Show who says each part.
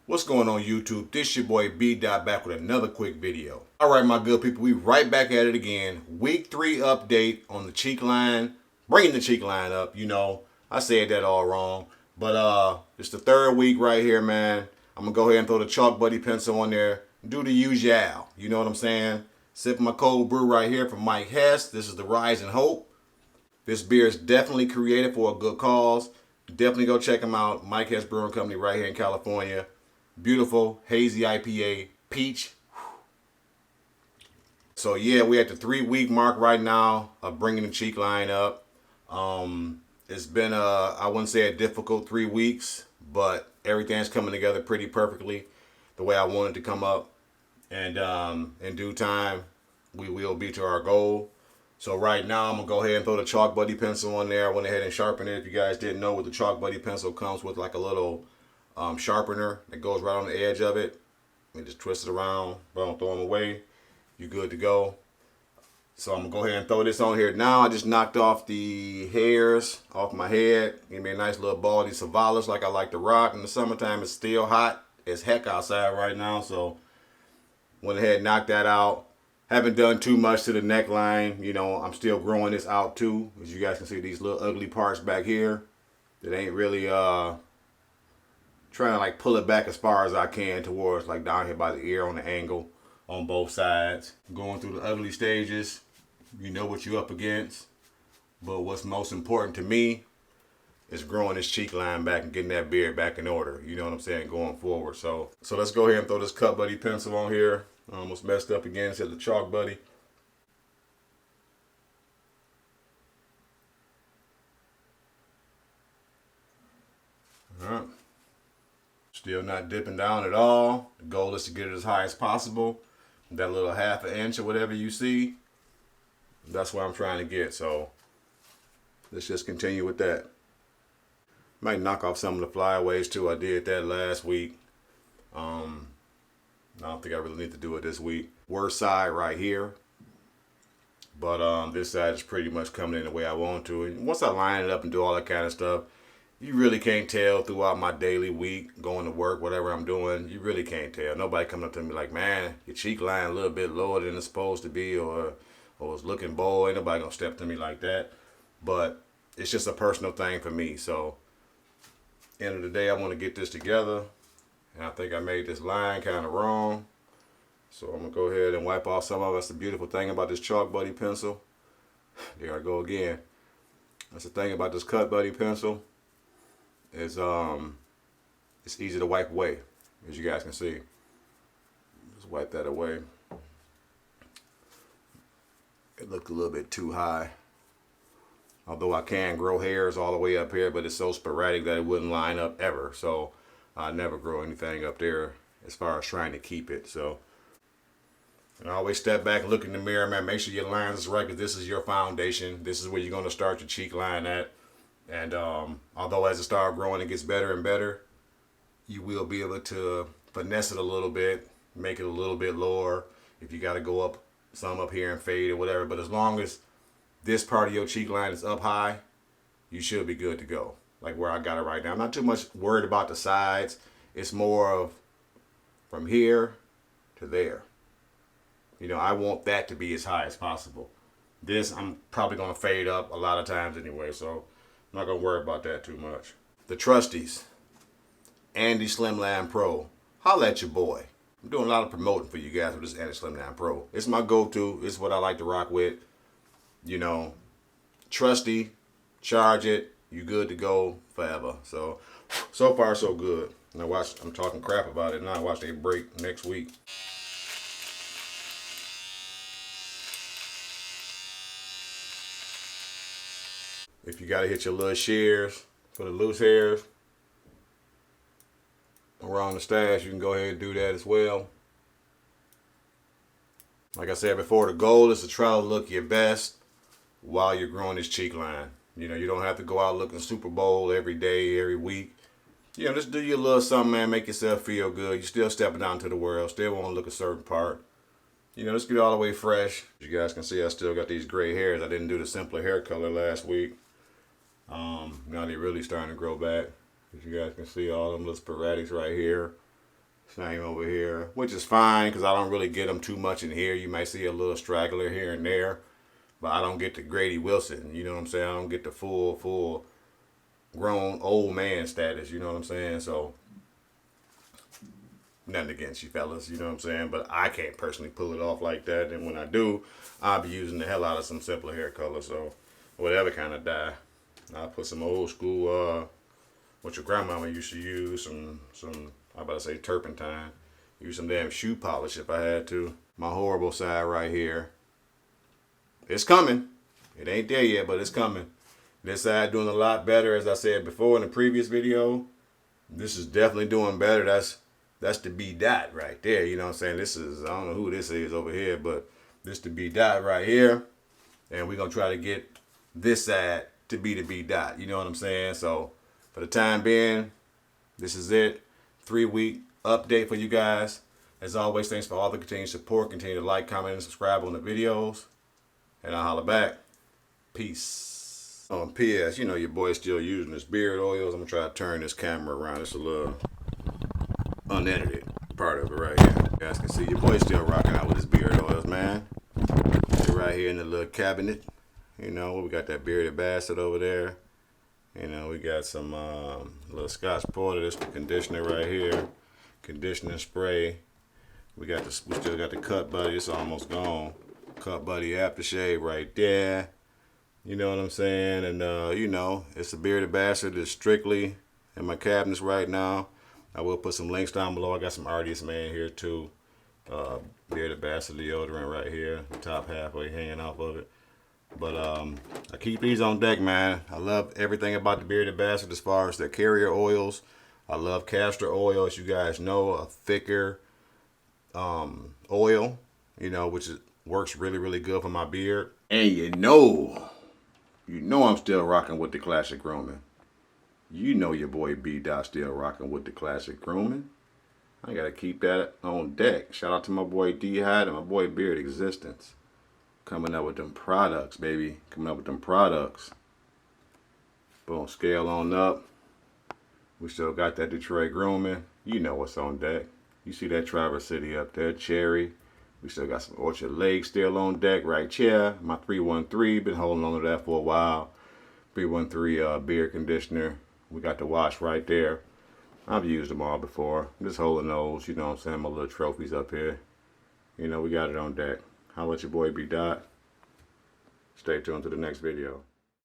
Speaker 1: What's going on YouTube? This your boy BDACHT back with another quick video. Alright my good people, we right back at it again. Week 3 update on the cheek line. Bringing the cheek line up, you know. I said that all wrong. But it's the 3rd week right here, man. I'm going to go ahead and throw the Chalk Buddy pencil on there. Do the usual. You know what I'm saying? Sip my cold brew right here from Mike Hess. This is the Rise and Hope. This beer is definitely created for a good cause. Definitely go check them out. Mike Hess Brewing Company right here in California. Beautiful hazy IPA, peach. So yeah, we're at the 3-week mark right now of bringing the cheek line up. It's been I wouldn't say a difficult 3 weeks, but everything's coming together pretty perfectly the way I wanted to come up. And in due time, we will be to our goal. So right now, I'm gonna go ahead and throw the Chalk Buddy pencil on there. I went ahead and sharpened it. If you guys didn't know, with the Chalk Buddy pencil comes with like a little sharpener that goes right on the edge of it. You just twist it around, boom, throw them away. You're good to go. So I'm gonna go ahead and throw this on here now. I just knocked off the hairs off my head. Give me a nice little baldy Savalas like I like to rock. In the summertime, it's still hot as heck outside right now, so went ahead and knocked that out. Haven't done too much to the neckline. You know, I'm still growing this out too. As you guys can see, these little ugly parts back here that ain't really trying to like pull it back as far as I can towards like down here by the ear on the angle on both sides. Going through the ugly stages, you know what you're up against. But what's most important to me is growing this cheek line back and getting that beard back in order. You know what I'm saying? Going forward. So let's go ahead and throw this Cut Buddy pencil on here. Almost messed up again. It said the Chalk Buddy. Alright. Still not dipping down at all. The goal is to get it as high as possible. That little 1/2 inch or whatever you see, that's what I'm trying to get. So let's just continue with that. Might knock off some of the flyaways too. I did that last week. I don't think I really need to do it this week. Worst side right here. But this side is pretty much coming in the way I want to. And once I line it up and do all that kind of stuff, you really can't tell throughout my daily week, going to work, whatever I'm doing. You really can't tell. Nobody coming up to me like, man, your cheek line a little bit lower than it's supposed to be, or it's looking bold. Ain't nobody gonna step to me like that. But it's just a personal thing for me. So end of the day, I want to get this together. And I think I made this line kind of wrong. So I'm gonna go ahead and wipe off some of it. That's the beautiful thing about this Chalk Buddy pencil. There I go again. That's the thing about this Cut Buddy pencil. It's easy to wipe away, as you guys can see. Just wipe that away. It looked a little bit too high. Although I can grow hairs all the way up here, but it's so sporadic that it wouldn't line up ever. So I never grow anything up there as far as trying to keep it. So and I always step back and look in the mirror, man. Make sure your lines is right, because this is your foundation. This is where you're going to start your cheek line at. And although as it starts growing, it gets better and better, you will be able to finesse it a little bit, make it a little bit lower if you got to go up some up here and fade or whatever. But as long as this part of your cheek line is up high, you should be good to go. Like where I got it right now. I'm not too much worried about the sides. It's more of from here to there. You know, I want that to be as high as possible. This, I'm probably going to fade up a lot of times anyway, so I'm not going to worry about that too much. The Trusties, Andy Slimline Pro. Holla at your boy. I'm doing a lot of promoting for you guys with this Andy Slimline Pro. It's my go-to. It's what I like to rock with. You know, trusty, charge it, you good to go forever. So far so good. Now watch, I'm talking crap about it. Now watch they break next week. If you gotta hit your little shears for the loose hairs around the stash, you can go ahead and do that as well. Like I said before, the goal is to try to look your best while you're growing this cheek line. You know, you don't have to go out looking super bold every day, every week. You know, just do your little something, man. Make yourself feel good. You're still stepping out into the world. Still want to look a certain part. You know, let's get all the way fresh. As you guys can see, I still got these gray hairs. I didn't do the simpler hair color last week. Now they're really starting to grow back. As you guys can see, all them little sporadics right here. Same over here, which is fine because I don't really get them too much in here. You might see a little straggler here and there, but I don't get the Grady Wilson. You know what I'm saying? I don't get the full grown old man status. You know what I'm saying? So nothing against you fellas, you know what I'm saying? But I can't personally pull it off like that. And when I do, I'll be using the hell out of some simpler hair color. So whatever kind of dye. I'll put some old school, what your grandmama used to use, some I about to say turpentine. Use some damn shoe polish if I had to. My horrible side right here. It's coming. It ain't there yet, but it's coming. This side doing a lot better, as I said before in the previous video. This is definitely doing better. That's the BDACHT right there. You know what I'm saying? This is, I don't know who this is over here, but this the BDACHT right here. And we're going to try to get this side to be the BDACHT. You know what I'm saying? So for the time being, this is it. 3-week update for you guys. As always, thanks for all the continued support. Continue to like, comment, and subscribe on the videos. And I'll holler back. Peace. P.S. You know your boy's still using his beard oils. I'm going to try to turn this camera around. It's a little unedited part of it right here. You guys can see your boy's still rocking out with his beard oils, man. They're right here in the little cabinet. You know, we got that bearded bastard over there. You know, we got some little Scotch Porter. This the conditioner right here. Conditioner spray. We still got the Cut Buddy. It's almost gone. Cut Buddy aftershave right there. You know what I'm saying? And you know, it's a bearded bastard. It's strictly in my cabinets right now. I will put some links down below. I got some Artist Man here too. Bearded bastard deodorant right here. The top halfway hanging off of it. But I keep these on deck, man. I love everything about the Bearded Bastard as far as the carrier oils. I love castor oil, as you guys know, a thicker oil, you know, which works really, really good for my beard. And you know I'm still rocking with the classic grooming. You know your boy B-Dot still rocking with the classic grooming. I gotta keep that on deck. Shout out to my boy D-Hide and my boy Beard Existence. Coming up with them products, baby. Coming up with them products. Boom, scale on up. We still got that Detroit grooming. You know what's on deck. You see that Traverse City up there, Cherry. We still got some Orchard Lake still on deck right here. My 313, been holding on to that for a while. 313 beard conditioner. We got the wash right there. I've used them all before. I'm just holding those, you know what I'm saying, my little trophies up here. You know, we got it on deck. Holla at your boy B-Dot. Stay tuned to the next video.